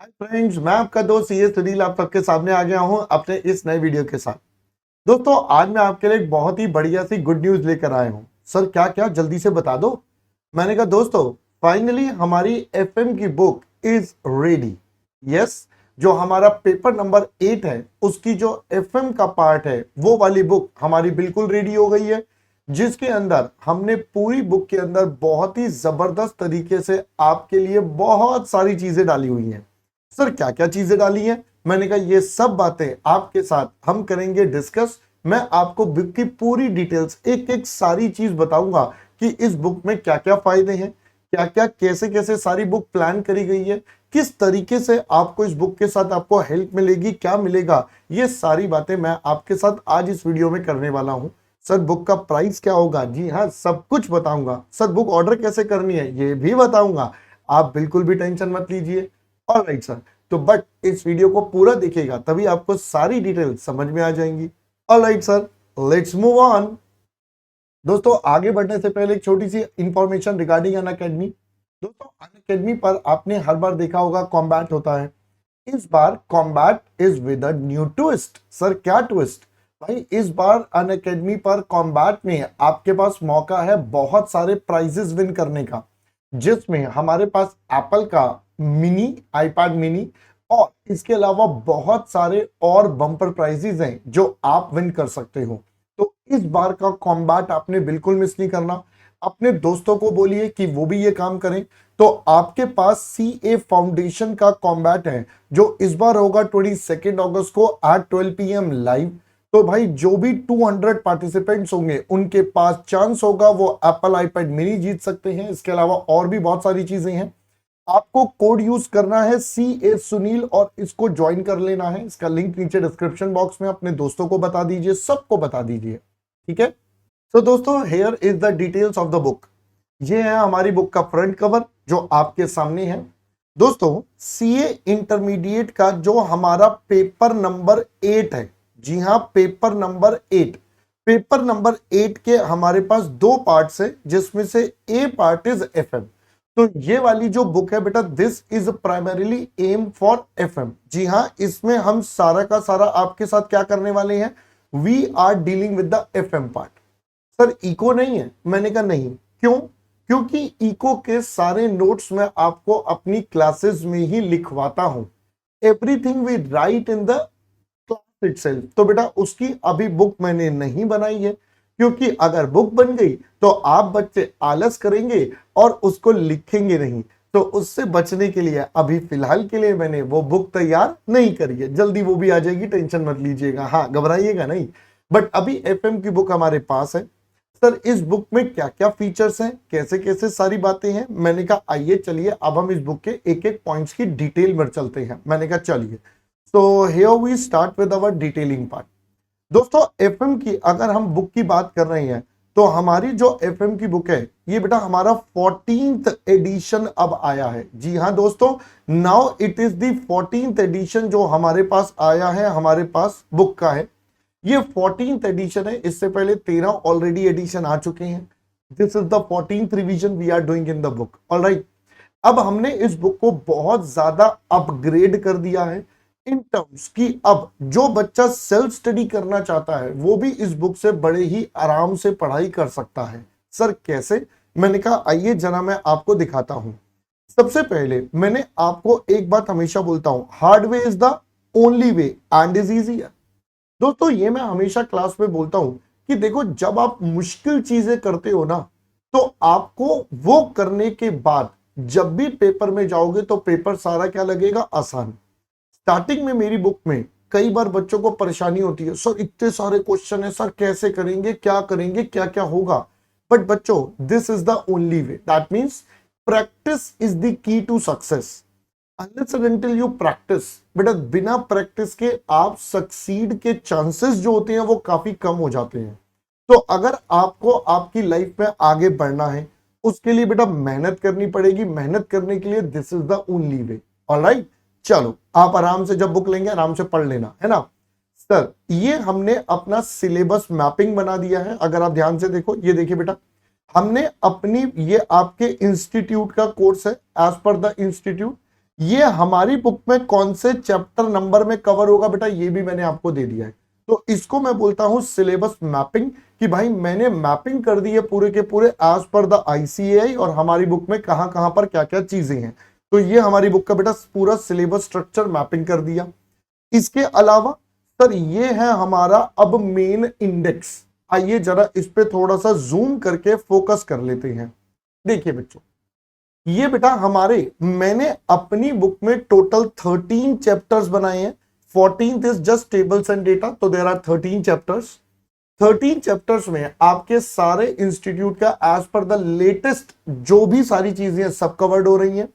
Hi friends, मैं आपका दोस्त ये सुनील आप सबके सामने आ गया हूं अपने इस नए वीडियो के साथ। दोस्तों, आज मैं आपके लिए एक बहुत ही बढ़िया सी गुड न्यूज लेकर आया हूं। सर, क्या क्या जल्दी से बता दो। मैंने कहा दोस्तों, फाइनली हमारी एफएम की बुक इज रेडी। यस, जो हमारा पेपर नंबर 8 है उसकी जो एफएम का पार्ट है वो वाली बुक हमारी बिल्कुल रेडी हो गई है, जिसके अंदर हमने पूरी बुक के अंदर बहुत ही जबरदस्त तरीके से आपके लिए बहुत सारी चीजें डाली हुई हैं। सर, क्या क्या चीजें डाली हैं? मैंने कहा ये सब बातें आपके साथ हम करेंगे डिस्कस। मैं आपको बुक की पूरी डिटेल्स एक एक सारी चीज बताऊंगा कि इस बुक में क्या क्या फायदे हैं, क्या क्या कैसे कैसे सारी बुक प्लान करी गई है, किस तरीके से आपको इस बुक के साथ आपको हेल्प मिलेगी, क्या मिलेगा, ये सारी बातें मैं आपके साथ आज इस वीडियो में करने वाला हूं। सर, बुक का प्राइस क्या होगा? जी हाँ, सब कुछ बताऊंगा। सर, बुक ऑर्डर कैसे करनी है ये भी बताऊंगा। आप बिल्कुल भी टेंशन मत लीजिए। ऑलराइट सर, तो बट इस वीडियो को पूरा देखिएगा तभी आपको सारी डिटेल समझ में आ जाएंगी। Alright sir, let's move on. दोस्तों, आगे बढ़ने से पहले एक छोटी सी इंफॉर्मेशन रिगार्डिंग अन अकेडमी। दोस्तों, अन अकेडमी पर आपने हर बार देखा होगा कॉम्बैट होता है। इस बार combat is with a new twist. Sir, क्या ट्विस्ट? भाई, इस बार अन अकेडमी पर कॉम्बैट में आपके पास मौका है बहुत सारे प्राइजेस विन करने का, जिसमें हमारे पास एप्पल का मिनी आईपैड मिनी और इसके अलावा बहुत सारे और बम्पर प्राइजेस हैं जो आप विन कर सकते हो। तो इस बार का कॉम्बैट आपने बिल्कुल मिस नहीं करना। अपने दोस्तों को बोलिए कि वो भी ये काम करें। तो आपके पास सीए फाउंडेशन का कॉम्बैट है जो इस बार होगा 22 अगस्त को एट 12 PM लाइव। तो भाई, जो भी 200 पार्टिसिपेंट्स होंगे उनके पास चांस होगा वो एप्पल आईपैड मिनी जीत सकते हैं। इसके अलावा और भी बहुत सारी चीजें हैं। आपको कोड यूज करना है CA सुनील और इसको ज्वाइन कर लेना है। इसका लिंक नीचे डिस्क्रिप्शन बॉक्स में अपने दोस्तों को बता दीजिए, सबको बता दीजिए। ठीक है। तो दोस्तों, here is the details of the book. ये है हमारी बुक का फ्रंट कवर जो आपके सामने है। दोस्तों, सीए इंटरमीडिएट का जो हमारा पेपर नंबर 8 है, जी हाँ, पेपर नंबर 8। पेपर नंबर 8 के हमारे पास दो पार्ट्स है, जिसमें से ए पार्ट इज एफएम। तो ये वाली जो बुक है बेटा, this is primarily aim for FM. जी हाँ, इसमें हम सारा का सारा आपके साथ क्या करने वाले हैं, we are dealing with the FM part. Sir, echo नहीं है? मैंने कहा नहीं। क्यों? क्योंकि इको के सारे नोट्स मैं आपको अपनी क्लासेस में ही लिखवाता हूं। Everything we write in the class itself. तो बेटा, उसकी अभी बुक मैंने नहीं बनाई है, क्योंकि अगर बुक बन गई तो आप बच्चे आलस करेंगे और उसको लिखेंगे नहीं। तो उससे बचने के लिए अभी फिलहाल के लिए मैंने वो बुक तैयार नहीं करी है। जल्दी वो भी आ जाएगी, टेंशन मत लीजिएगा। हाँ, घबराइएगा नहीं। बट अभी एफएम की बुक हमारे पास है। सर, इस बुक में क्या क्या फीचर्स हैं, कैसे कैसे सारी बातें हैं। मैंने कहा आइए चलिए अब हम इस बुक के एक एक पॉइंट्स की डिटेल में चलते हैं। मैंने कहा चलिए। तो here we start with our detailing part. दोस्तों, एफएम की अगर हम बुक की बात कर रहे हैं तो हमारी जो एफएम की बुक है ये बेटा हमारा 14th एडिशन अब आया है। जी हाँ दोस्तों, now it is the 14th edition जो हमारे पास आया है, हमारे पास बुक का है। ये 14th एडिशन है। इससे पहले 13 ऑलरेडी एडिशन आ चुके हैं। This is the 14th revision we are doing in the book. Alright, अब हमने इस बुक को बहुत ज्यादा अपग्रेड कर दिया है इन टर्म्स की अब जो बच्चा सेल्फ स्टडी करना चाहता है वो भी इस बुक से बड़े ही आराम से पढ़ाई कर सकता है। सर, कैसे? मैंने कहा आइए जरा मैं आपको दिखाता हूं। सबसे पहले मैंने आपको एक बात हमेशा बोलता हूं, hard way is the only way and is easy. दोस्तों, ये मैं हमेशा क्लास में बोलता हूं कि देखो, जब आप मुश्किल चीजें करते हो ना, तो आपको वो करने के बाद जब भी पेपर में जाओगे तो पेपर सारा क्या लगेगा, आसान। स्टार्टिंग में मेरी बुक में कई बार बच्चों को परेशानी होती है, सर इतने सारे क्वेश्चन है, सर कैसे करेंगे, क्या करेंगे, क्या क्या होगा। बट बच्चों, this is the only way. That means practice is the key to success. Unless and until you practise, बेटा बिना प्रैक्टिस के आप सक्सीड के चांसेस जो होते हैं वो काफी कम हो जाते हैं। तो अगर आपको आपकी लाइफ में आगे बढ़ना है उसके लिए बेटा मेहनत करनी पड़ेगी। मेहनत करने के लिए this is the only way. Alright, चलो आप आराम से जब बुक लेंगे आराम से पढ़ लेना, है ना। सर, ये हमने अपना सिलेबस मैपिंग बना दिया है। अगर आप ध्यान से देखो, ये देखिए बेटा, हमने अपनी, ये आपके इंस्टीट्यूट का कोर्स है, एज पर द इंस्टीट्यूट। ये हमारी बुक में कौन से चैप्टर नंबर में कवर होगा बेटा, ये भी मैंने आपको दे दिया है। तो इसको मैं बोलता हूं सिलेबस मैपिंग, कि भाई मैंने मैपिंग कर दी है पूरे के पूरे एज पर द आईसीएआई, और हमारी बुक में कहां कहां पर क्या क्या चीजें हैं। तो ये हमारी बुक का बेटा पूरा सिलेबस स्ट्रक्चर मैपिंग कर दिया। इसके अलावा सर ये है हमारा अब मेन इंडेक्स। आइए जरा इस पे थोड़ा सा जूम करके फोकस कर लेते हैं। देखिए बच्चों, ये बेटा हमारे मैंने अपनी बुक में टोटल 13 चैप्टर्स बनाए हैं। 14th is just tables and data, तो देयर आर 13 चैप्टर्स। 13 चैप्टर्स में आपके सारे इंस्टीट्यूट का एज पर द लेटेस्ट जो भी सारी चीजें सब कवर्ड हो रही हैं।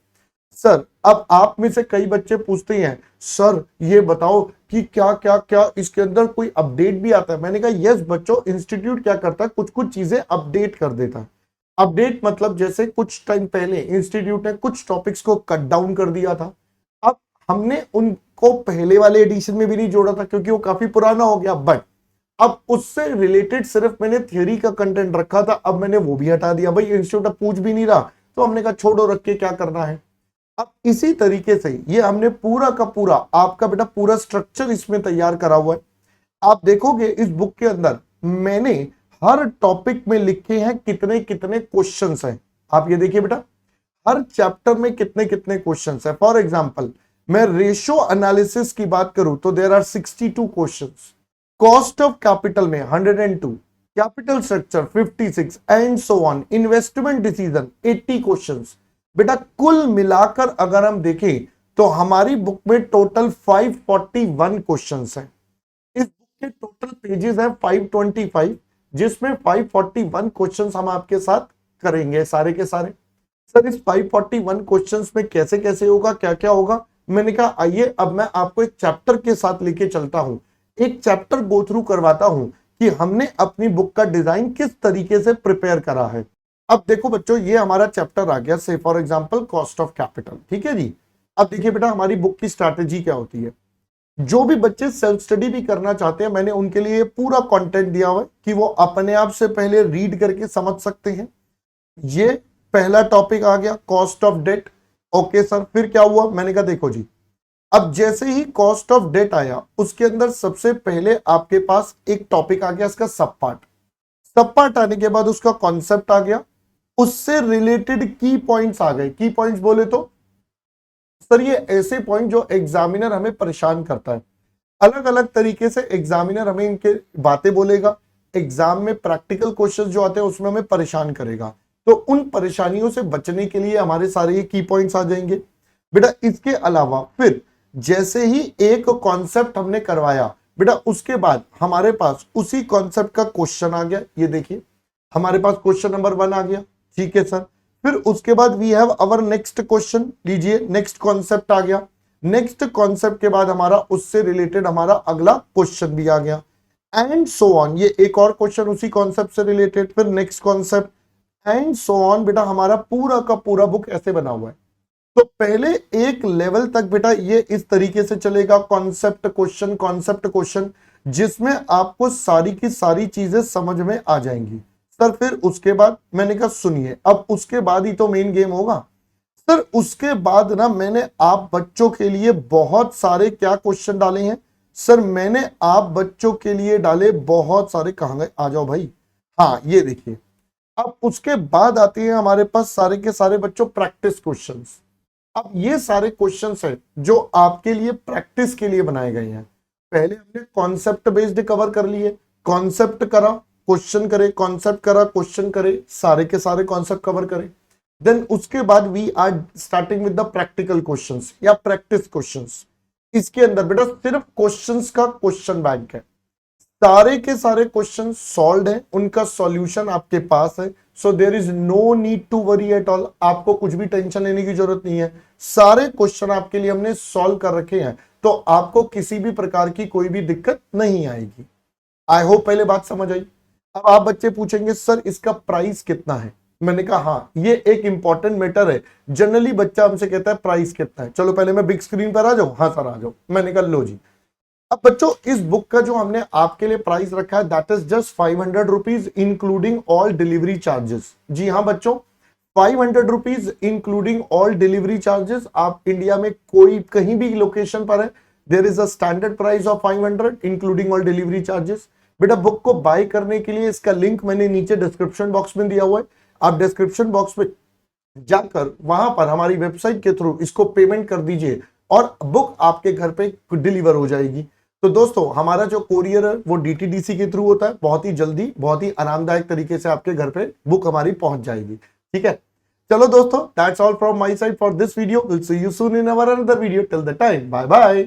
सर अब आप में से कई बच्चे पूछते हैं सर ये बताओ कि क्या क्या क्या इसके अंदर कोई अपडेट भी आता है। मैंने कहा यस बच्चों, इंस्टीट्यूट क्या करता है, कुछ कुछ चीजें अपडेट कर देता है। अपडेट मतलब जैसे कुछ टाइम पहले इंस्टीट्यूट ने कुछ टॉपिक्स को कट डाउन कर दिया था, अब हमने उनको पहले वाले एडिशन में भी नहीं जोड़ा था क्योंकि वो काफी पुराना हो गया, बट अब उससे रिलेटेड सिर्फ मैंने थियोरी का कंटेंट रखा था, अब मैंने वो भी हटा दिया। भाई इंस्टीट्यूट पूछ भी नहीं रहा तो हमने कहा छोड़ो, रख के क्या करना है। अब इसी तरीके से ये हमने पूरा का पूरा आपका बेटा पूरा स्ट्रक्चर इसमें तैयार करा हुआ है। आप देखोगे इस बुक के अंदर मैंने हर टॉपिक में लिखे हैं कितने कितने क्वेश्चंस हैं। आप ये देखिए बेटा, हर चैप्टर में कितने कितने क्वेश्चंस हैं। फॉर एग्जांपल मैं रेशो एनालिसिस की बात करूं तो there are 62 questions, cost of capital में 102, capital structure 56 and so on, investment decision 80 questions. बेटा कुल मिलाकर अगर हम देखें तो हमारी बुक में टोटल 541 क्वेश्चंस हैं। इस बुक के टोटल पेजेस हैं 525, जिसमें 541 क्वेश्चंस हम आपके साथ करेंगे सारे के सारे। सर इस 541 क्वेश्चंस में कैसे कैसे होगा, क्या क्या होगा, मैंने कहा आइए अब मैं आपको एक चैप्टर के साथ लेके चलता हूं, एक चैप्टर गो थ्रू करवाता हूं कि हमने अपनी बुक का डिजाइन किस तरीके से प्रिपेयर करा है। अब देखो बच्चों, ये हमारा चैप्टर आ गया से for example cost of capital, ठीक है जी। अब देखिए बेटा हमारी बुक की स्ट्रैटेजी क्या होती है। जो भी बच्चे सेल्फ स्टडी भी करना चाहते हैं मैंने उनके लिए पूरा कंटेंट दिया हुआ है कि वो अपने आप से पहले रीड करके समझ सकते हैं। ये पहला टॉपिक आ गया cost of debt. Okay sir, फिर क्या हुआ, मैंने कहा देखो जी, अब जैसे ही कॉस्ट ऑफ डेट आया उसके अंदर सबसे पहले आपके पास एक टॉपिक आ गया इसका सब पार्ट। सब पार्ट आने के बाद उसका कॉन्सेप्ट आ गया, उससे रिलेटेड की पॉइंट्स आ गए। की पॉइंट्स बोले तो सर ये ऐसे पॉइंट जो एग्जामिनर हमें परेशान करता है। अलग अलग तरीके से एग्जामिनर हमें इनके बातें बोलेगा, एग्जाम में प्रैक्टिकल क्वेश्चन जो आते हैं उसमें हमें परेशान करेगा, तो उन परेशानियों से बचने के लिए हमारे सारे ये की पॉइंट्स आ जाएंगे बेटा। इसके अलावा फिर जैसे ही एक कॉन्सेप्ट हमने करवाया बेटा, उसके बाद हमारे पास उसी कॉन्सेप्ट का क्वेश्चन आ गया। ये देखिए हमारे पास क्वेश्चन नंबर 1 आ गया, ठीक है सर। फिर उसके बाद we have our next question, लीजिए नेक्स्ट कॉन्सेप्ट आ गया। नेक्स्ट कॉन्सेप्ट के बाद हमारा उससे रिलेटेड हमारा अगला क्वेश्चन भी आ गया, एंड सो ऑन। ये एक और क्वेश्चन उसी कॉन्सेप्ट से रिलेटेड, फिर next concept and so on. बेटा हमारा पूरा का पूरा बुक ऐसे बना हुआ है। तो पहले एक लेवल तक बेटा ये इस तरीके से चलेगा, कॉन्सेप्ट क्वेश्चन, जिसमें आपको सारी की सारी चीजें समझ में आ जाएंगी। सर फिर उसके बाद मैंने कहा सुनिए, अब उसके बाद ही तो मेन गेम होगा। सर उसके बाद ना मैंने आप बच्चों के लिए बहुत सारे क्या क्वेश्चन डाले हैं। सर मैंने आप बच्चों के लिए डाले बहुत सारे, कहां गए, आ जाओ भाई, हाँ ये देखिए। अब उसके बाद आती है हमारे पास सारे के सारे बच्चों प्रैक्टिस क्वेश्चंस। अब ये सारे क्वेश्चंस हैं जो आपके लिए प्रैक्टिस के लिए बनाए गए हैं। पहले हमने कॉन्सेप्ट बेस्ड कवर कर लिए, कॉन्सेप्ट करा क्वेश्चन करे, कॉन्सेप्ट करा क्वेश्चन करे, सारे के सारे कॉन्सेप्ट कवर करे। देन उसके बाद we are starting with the practical questions या प्रैक्टिस क्वेश्चंस। इसके अंदर बेटा सिर्फ क्वेश्चंस का क्वेश्चन बैंक है, सारे के सारे क्वेश्चन सॉल्व्ड है, उनका सॉल्यूशन आपके पास है। So there is no need to worry at all, आपको कुछ भी टेंशन लेने की जरूरत नहीं है। सारे क्वेश्चन आपके लिए हमने सॉल्व कर रखे हैं, तो आपको किसी भी प्रकार की कोई भी दिक्कत नहीं आएगी। आई होप पहले बात समझ आई। अब आप बच्चे पूछेंगे सर इसका प्राइस कितना है। मैंने कहा हाँ ये एक इंपॉर्टेंट मैटर है। जनरली बच्चा हमसे कहता है प्राइस कितना है, चलो पहले मैं बिग स्क्रीन पर आ जाऊं, हाँ सर आ जाओ। मैंने कहा लो जी। अब बच्चों इस बुक का जो हमने आपके लिए प्राइस रखा है that is just 500 rupees including all delivery charges. जी हाँ बच्चों, 500 rupees including all delivery charges. आप इंडिया में कोई कहीं भी लोकेशन पर है, there is a standard price of 500 including all delivery charges. बेटा बुक को बाय करने के लिए इसका लिंक मैंने नीचे डिस्क्रिप्शन बॉक्स में दिया हुआ है, आप डिस्क्रिप्शन बॉक्स में जाकर वहां पर हमारी वेबसाइट के थ्रू इसको पेमेंट कर दीजिए और बुक आपके घर पे डिलीवर हो जाएगी। तो दोस्तों हमारा जो कोरियर है वो डीटीडीसी के थ्रू होता है, बहुत ही जल्दी बहुत ही आरामदायक तरीके से आपके घर पे बुक हमारी पहुंच जाएगी। ठीक है, चलो दोस्तों, that's all from my side for this video. Will see you soon in our another video. Till the time, bye bye.